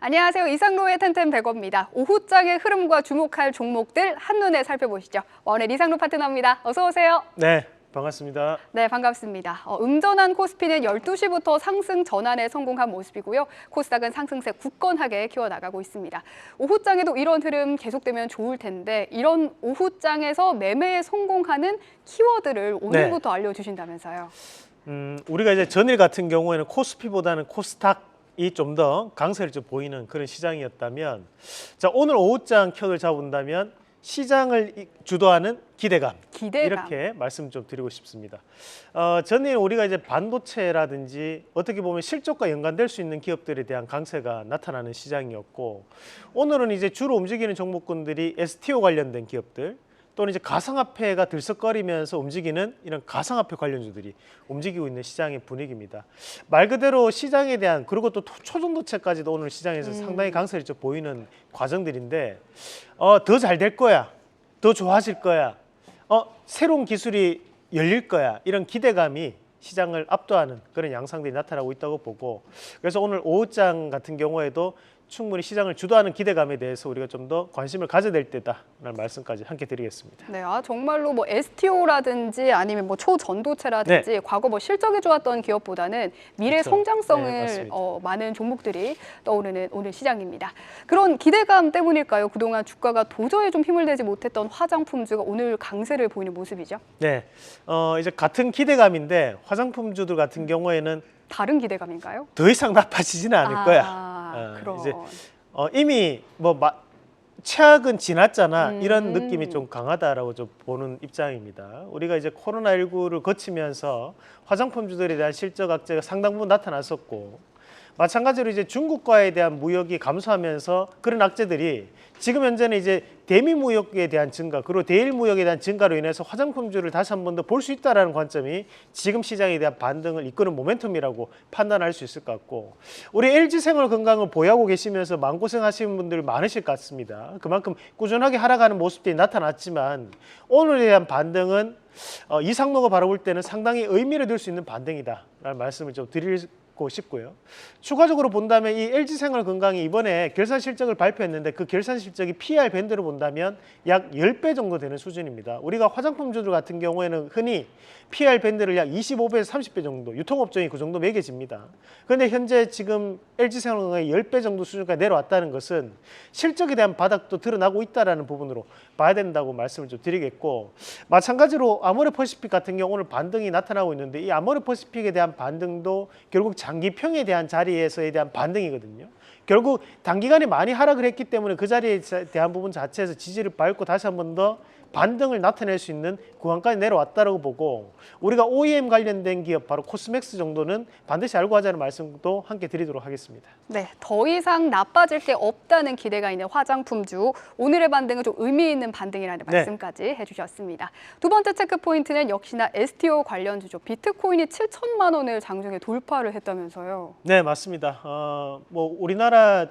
안녕하세요. 이상로의 템템105입니다. 오후장의 흐름과 주목할 종목들 한눈에 살펴보시죠. 오늘 이상로 파트너입니다. 어서 오세요. 네, 반갑습니다. 네, 반갑습니다. 음전한 코스피는 12시부터 상승 전환에 성공한 모습이고요. 코스닥은 상승세 굳건하게 키워나가고 있습니다. 오후장에도 이런 흐름 계속되면 좋을 텐데 이런 오후장에서 매매에 성공하는 키워드를 오늘부터 알려주신다면서요. 우리가 이제 전일 같은 경우에는 코스피보다는 코스닥이 좀 더 강세를 좀 보이는 그런 시장이었다면, 자, 오늘 오후장 켜를 잡은다면 시장을 주도하는 기대감. 이렇게 말씀 좀 드리고 싶습니다. 전일 우리가 이제 반도체라든지 어떻게 보면 실적과 연관될 수 있는 기업들에 대한 강세가 나타나는 시장이었고, 오늘은 이제 주로 움직이는 종목군들이 STO 관련된 기업들, 또는 이제 가상화폐가 들썩거리면서 움직이는 이런 가상화폐 관련주들이 움직이고 있는 시장의 분위기입니다. 말 그대로 시장에 대한, 그리고 또 초전도체까지도 오늘 시장에서 상당히 강세를 좀 보이는 과정들인데, 더 잘 될 거야, 더 좋아질 거야, 새로운 기술이 열릴 거야, 이런 기대감이 시장을 압도하는 그런 양상들이 나타나고 있다고 보고, 그래서 오늘 오후장 같은 경우에도 충분히 시장을 주도하는 기대감에 대해서 우리가 좀 더 관심을 가져야 될 때다라는 말씀까지 함께 드리겠습니다. 네, 정말로 뭐 STO라든지 아니면 뭐 초전도체라든지 네. 과거 뭐 실적이 좋았던 기업보다는 미래 그렇죠. 성장성을 네, 많은 종목들이 떠오르는 오늘 시장입니다. 그런 기대감 때문일까요? 그동안 주가가 도저히 좀 힘을 내지 못했던 화장품주가 오늘 강세를 보이는 모습이죠. 네, 이제 같은 기대감인데 화장품주들 같은 경우에는 다른 기대감인가요? 더 이상 나빠지지는 않을 거야. 그럼. 이제 이미 뭐 최악은 지났잖아, 이런 느낌이 좀 강하다라고 좀 보는 입장입니다. 우리가 이제 코로나19를 거치면서 화장품주들에 대한 실적 악재가 상당 부분 나타났었고, 마찬가지로 이제 중국과에 대한 무역이 감소하면서 그런 악재들이 지금 현재는 이제 대미 무역에 대한 증가, 그리고 대일 무역에 대한 증가로 인해서 화장품주를 다시 한 번 더 볼 수 있다는 관점이 지금 시장에 대한 반등을 이끄는 모멘텀이라고 판단할 수 있을 것 같고, 우리 LG생활건강을 보유하고 계시면서 마음고생하시는 분들 많으실 것 같습니다. 그만큼 꾸준하게 하락하는 모습들이 나타났지만 오늘에 대한 반등은 이상로가 바라볼 때는 상당히 의미를 둘 수 있는 반등이다라는 말씀을 좀 드리고 싶고요. 추가적으로 본다면 이 LG생활건강이 이번에 결산 실적을 발표했는데 그 결산 실적이 PER 밴드로 본다면 약 10배 정도 되는 수준입니다. 우리가 화장품주들 같은 경우에는 흔히 PER 밴드를 약 25배에서 30배 정도, 유통업종이 그 정도 매겨집니다. 그런데 현재 지금 LG생활건강이 10배 정도 수준까지 내려왔다는 것은 실적에 대한 바닥도 드러나고 있다는 부분으로 봐야 된다고 말씀을 좀 드리겠고, 마찬가지로 아모레퍼시픽 같은 경우 오늘 반등이 나타나고 있는데, 이 아모레퍼시픽에 대한 반등도 결국 장기평에 대한 자리에서에 대한 반등이거든요. 결국 단기간에 많이 하락을 했기 때문에 그 자리에 대한 부분 자체에서 지지를 밟고 다시 한 번 더 반등을 나타낼 수 있는 구간까지 내려왔다고 보고, 우리가 OEM 관련된 기업 바로 코스맥스 정도는 반드시 알고 하자는 말씀도 함께 드리도록 하겠습니다. 네, 더 이상 나빠질 게 없다는 기대가 있는 화장품주, 오늘의 반등은 좀 의미 있는 반등이라는 말씀까지 해주셨습니다. 두 번째 체크 포인트는 역시나 STO 관련주죠. 비트코인이 7천만 원을 장중에 돌파를 했다면서요. 네, 맞습니다. 뭐 우리나라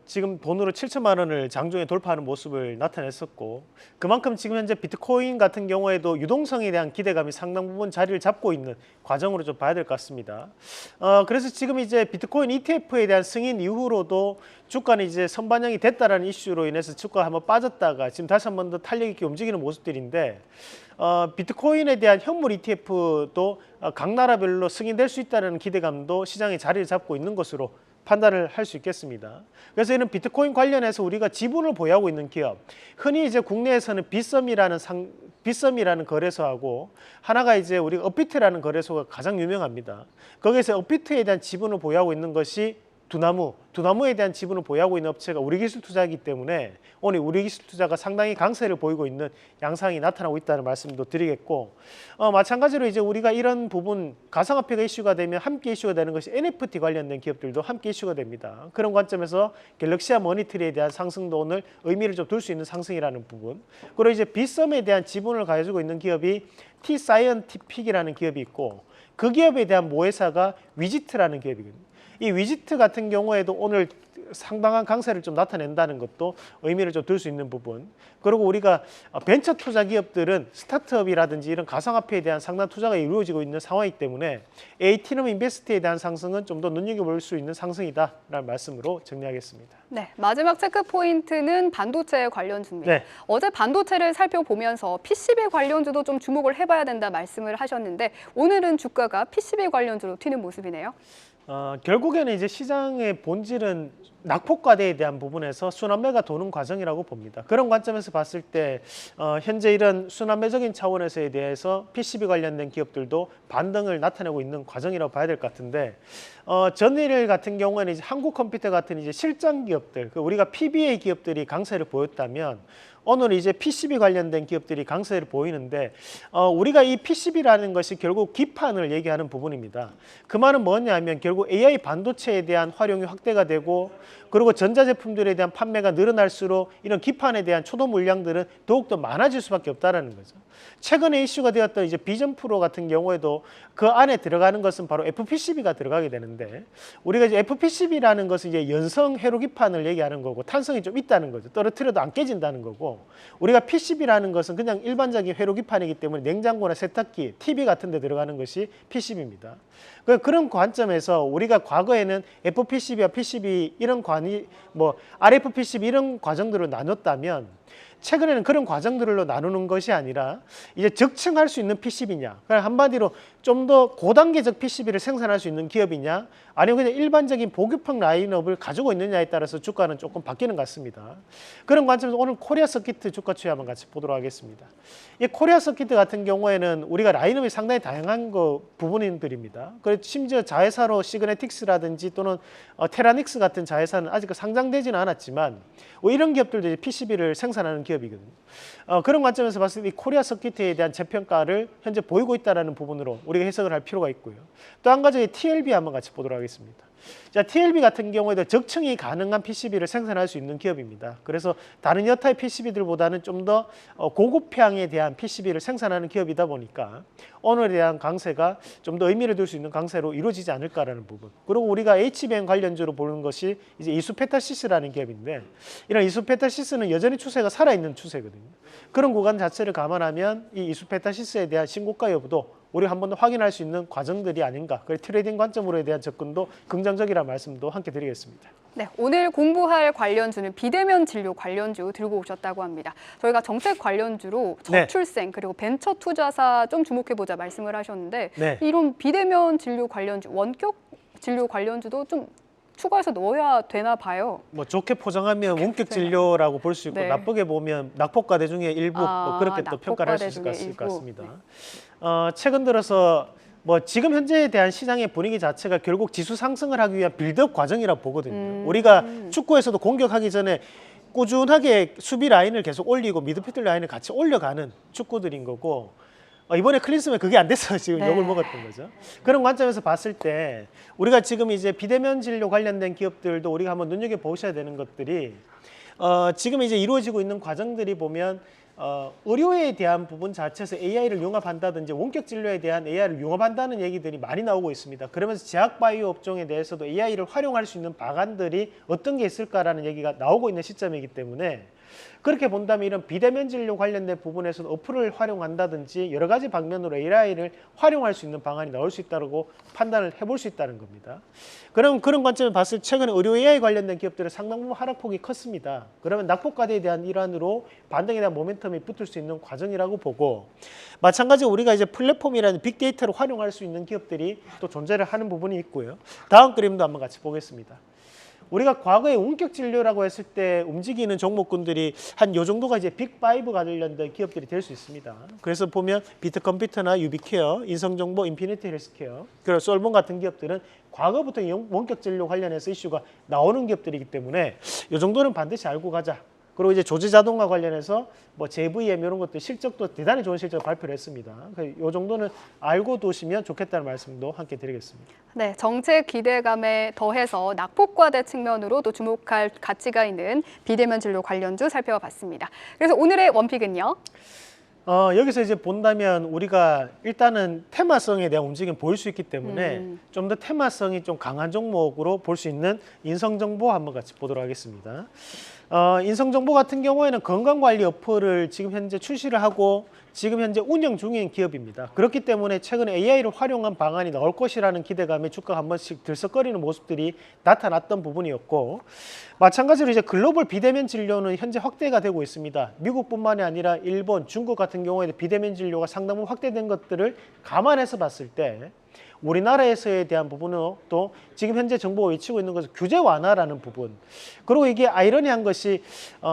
지금 돈으로 7천만 원을 장중에 돌파하는 모습을 나타냈었고, 그만큼 지금 현재 비트코인 같은 경우에도 유동성에 대한 기대감이 상당 부분 자리를 잡고 있는 과정으로 좀 봐야 될 것 같습니다. 그래서 지금 이제 비트코인 ETF에 대한 승인 이후로도 주가는 이제 선반영이 됐다라는 이슈로 인해서 주가가 한번 빠졌다가 지금 다시 한번 더 탄력 있게 움직이는 모습들인데, 비트코인에 대한 현물 ETF도 각 나라별로 승인될 수 있다는 기대감도 시장에 자리를 잡고 있는 것으로 판단을 할 수 있겠습니다. 그래서 이는 비트코인 관련해서 우리가 지분을 보유하고 있는 기업, 흔히 이제 국내에서는 빗썸이라는 거래소하고 하나가 이제 우리가 업비트라는 거래소가 가장 유명합니다. 거기에서 업비트에 대한 지분을 보유하고 있는 것이 두나무에 대한 지분을 보유하고 있는 업체가 우리기술투자이기 때문에 오늘 우리기술투자가 상당히 강세를 보이고 있는 양상이 나타나고 있다는 말씀도 드리겠고, 마찬가지로 이제 우리가 이런 부분 가상화폐가 이슈가 되면 함께 이슈가 되는 것이 NFT 관련된 기업들도 함께 이슈가 됩니다. 그런 관점에서 갤럭시와 머니트리에 대한 상승도 오늘 의미를 좀 둘 수 있는 상승이라는 부분, 그리고 이제 빗썸에 대한 지분을 가지고 있는 기업이 T 사이언티픽이라는 기업이 있고, 그 기업에 대한 모회사가 위지트라는 기업이거든요. 이 위지트 같은 경우에도 오늘 상당한 강세를 좀 나타낸다는 것도 의미를 좀 둘 수 있는 부분. 그리고 우리가 벤처 투자 기업들은 스타트업이라든지 이런 가상화폐에 대한 상당 투자가 이루어지고 있는 상황이기 때문에 에이티넘 인베스트에 대한 상승은 좀 더 눈여겨볼 수 있는 상승이다라는 말씀으로 정리하겠습니다. 네, 마지막 체크 포인트는 반도체 관련주입니다. 네. 어제 반도체를 살펴보면서 PCB 관련주도 좀 주목을 해봐야 된다 말씀을 하셨는데 오늘은 주가가 PCB 관련주로 튀는 모습이네요. 결국에는 이제 시장의 본질은 낙폭과대에 대한 부분에서 순환매가 도는 과정이라고 봅니다. 그런 관점에서 봤을 때 현재 이런 순환매적인 차원에서에 대해서 PCB 관련된 기업들도 반등을 나타내고 있는 과정이라고 봐야 될 것 같은데 전일 같은 경우에는 이제 한국컴퓨터 같은 이제 실장 기업들, 우리가 PBA 기업들이 강세를 보였다면 오늘 이제 PCB 관련된 기업들이 강세를 보이는데 우리가 이 PCB라는 것이 결국 기판을 얘기하는 부분입니다. 그 말은 뭐냐면 결국 AI 반도체에 대한 활용이 확대가 되고 그리고 전자제품들에 대한 판매가 늘어날수록 이런 기판에 대한 초도 물량들은 더욱더 많아질 수밖에 없다는 거죠. 최근에 이슈가 되었던 이제 비전 프로 같은 경우에도 그 안에 들어가는 것은 바로 FPCB가 들어가게 되는데 우리가 이제 FPCB라는 것은 이제 연성 회로 기판을 얘기하는 거고 탄성이 좀 있다는 거죠. 떨어뜨려도 안 깨진다는 거고 우리가 PCB라는 것은 그냥 일반적인 회로 기판이기 때문에 냉장고나 세탁기, TV 같은 데 들어가는 것이 PCB입니다. 그런 관점에서 우리가 과거에는 FPCB와 PCB 이런 RFPCB 이런 과정들을 나눴다면 최근에는 그런 과정들로 나누는 것이 아니라 이제 적층할 수 있는 PCB냐, 그러니까 한마디로 좀 더 고단계적 PCB를 생산할 수 있는 기업이냐 아니면 그냥 일반적인 보급형 라인업을 가지고 있느냐에 따라서 주가는 조금 바뀌는 것 같습니다. 그런 관점에서 오늘 코리아 서키트 주가 추이 한번 같이 보도록 하겠습니다. 이 코리아 서키트 같은 경우에는 우리가 라인업이 상당히 다양한 부분들입니다. 그리고 심지어 자회사로 시그네틱스라든지 또는 테라닉스 같은 자회사는 아직 상장되지는 않았지만 이런 기업들도 이제 PCB를 생산하는 기업이거든요. 그런 관점에서 봤을 때 이 코리아 서키트에 대한 재평가를 현재 보이고 있다는 부분으로 우리가 해석을 할 필요가 있고요. 또 한 가지 TLB 한번 같이 보도록 하겠습니다. 자, TLB 같은 경우에도 적층이 가능한 PCB를 생산할 수 있는 기업입니다. 그래서 다른 여타의 PCB들보다는 좀 더 고급향에 대한 PCB를 생산하는 기업이다 보니까 오늘에 대한 강세가 좀 더 의미를 둘 수 있는 강세로 이루어지지 않을까라는 부분. 그리고 우리가 HBM 관련주로 보는 것이 이제 이수페타시스라는 기업인데 이런 이수페타시스는 여전히 추세가 살아있는 추세거든요. 그런 구간 자체를 감안하면 이 이수페타시스에 대한 신고가 여부도 우리가 한 번 더 확인할 수 있는 과정들이 아닌가. 그래서 트레이딩 관점으로에 대한 접근도 긍정적이라는 말씀도 함께 드리겠습니다. 네, 오늘 공부할 관련주는 비대면 진료 관련주 들고 오셨다고 합니다. 저희가 정책 관련주로 저출생 그리고 벤처 투자사 좀 주목해보자 말씀을 하셨는데 이런 비대면 진료 관련주, 원격 진료 관련주도 좀 추가해서 넣어야 되나 봐요. 좋게 포장하면 원격 진료라고 볼 수 있고 나쁘게 보면 낙폭과대 중에 일부 그렇게 또 평가를 할 수 있을 것 같습니다. 최근 들어서 지금 현재에 대한 시장의 분위기 자체가 결국 지수 상승을 하기 위한 빌드업 과정이라고 보거든요. 우리가 축구에서도 공격하기 전에 꾸준하게 수비 라인을 계속 올리고 미드필드 라인을 같이 올려가는 축구들인 거고 이번에 클린스면 그게 안 돼서 지금 욕을 먹었던 거죠. 그런 관점에서 봤을 때 우리가 지금 이제 비대면 진료 관련된 기업들도 우리가 한번 눈여겨보셔야 되는 것들이 지금 이제 이루어지고 있는 과정들이 보면 의료에 대한 부분 자체에서 AI를 융합한다든지 원격 진료에 대한 AI를 융합한다는 얘기들이 많이 나오고 있습니다. 그러면서 제약 바이오 업종에 대해서도 AI를 활용할 수 있는 방안들이 어떤 게 있을까라는 얘기가 나오고 있는 시점이기 때문에 그렇게 본다면 이런 비대면 진료 관련된 부분에서는 어플을 활용한다든지 여러 가지 방면으로 AI를 활용할 수 있는 방안이 나올 수 있다고 판단을 해볼 수 있다는 겁니다. 그럼 그런 관점을 봤을 때 최근에 의료 AI 관련된 기업들은 상당 부분 하락폭이 컸습니다. 그러면 낙폭과대에 대한 일환으로 반등에 대한 모멘텀이 붙을 수 있는 과정이라고 보고 마찬가지로 우리가 이제 플랫폼이라는 빅데이터를 활용할 수 있는 기업들이 또 존재를 하는 부분이 있고요. 다음 그림도 한번 같이 보겠습니다. 우리가 과거에 원격 진료라고 했을 때 움직이는 종목군들이 한 요 정도가 이제 빅5 관련된 기업들이 될 수 있습니다. 그래서 보면 비트컴퓨터나 유비케어, 인성정보, 인피니티 헬스케어, 그리고 솔몬 같은 기업들은 과거부터 원격 진료 관련해서 이슈가 나오는 기업들이기 때문에 요 정도는 반드시 알고 가자. 그리고 이제 조지자동화 관련해서 JVM 이런 것들 실적도 대단히 좋은 실적을 발표를 했습니다. 이 정도는 알고 두시면 좋겠다는 말씀도 함께 드리겠습니다. 네, 정책 기대감에 더해서 낙폭과대 측면으로 또 주목할 가치가 있는 비대면 진료 관련주 살펴봤습니다. 그래서 오늘의 원픽은요? 여기서 이제 본다면 우리가 일단은 테마성에 대한 움직임을 보일 수 있기 때문에 좀 더 테마성이 좀 강한 종목으로 볼 수 있는 인성정보 한번 같이 보도록 하겠습니다. 인성정보 같은 경우에는 건강관리 어플을 지금 현재 출시를 하고 지금 현재 운영 중인 기업입니다. 그렇기 때문에 최근에 AI를 활용한 방안이 나올 것이라는 기대감에 주가가 한 번씩 들썩거리는 모습들이 나타났던 부분이었고, 마찬가지로 이제 글로벌 비대면 진료는 현재 확대가 되고 있습니다. 미국뿐만이 아니라 일본, 중국 같은 경우에도 비대면 진료가 상당 부분 확대된 것들을 감안해서 봤을 때 우리나라에서에 대한 부분은 또 지금 현재 정부가 외치고 있는 것은 규제 완화라는 부분, 그리고 이게 아이러니한 것이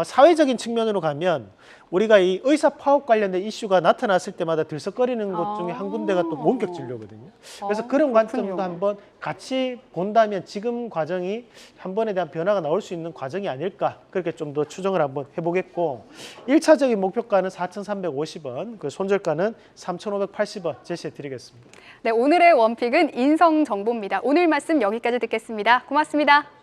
사회적인 측면으로 가면 우리가 이 의사 파업 관련된 이슈가 나타났을 때마다 들썩거리는 것 중에 한 군데가 또 원격 진료거든요. 그래서 그런 관점도 한번 같이 본다면 지금 과정이 한 번에 대한 변화가 나올 수 있는 과정이 아닐까, 그렇게 좀 더 추정을 한번 해보겠고, 1차적인 목표가는 4,350원, 그 손절가는 3,580원 제시해 드리겠습니다. 네, 오늘의 원픽은 인성정보입니다. 오늘 말씀 여기까지 듣겠습니다. 고맙습니다.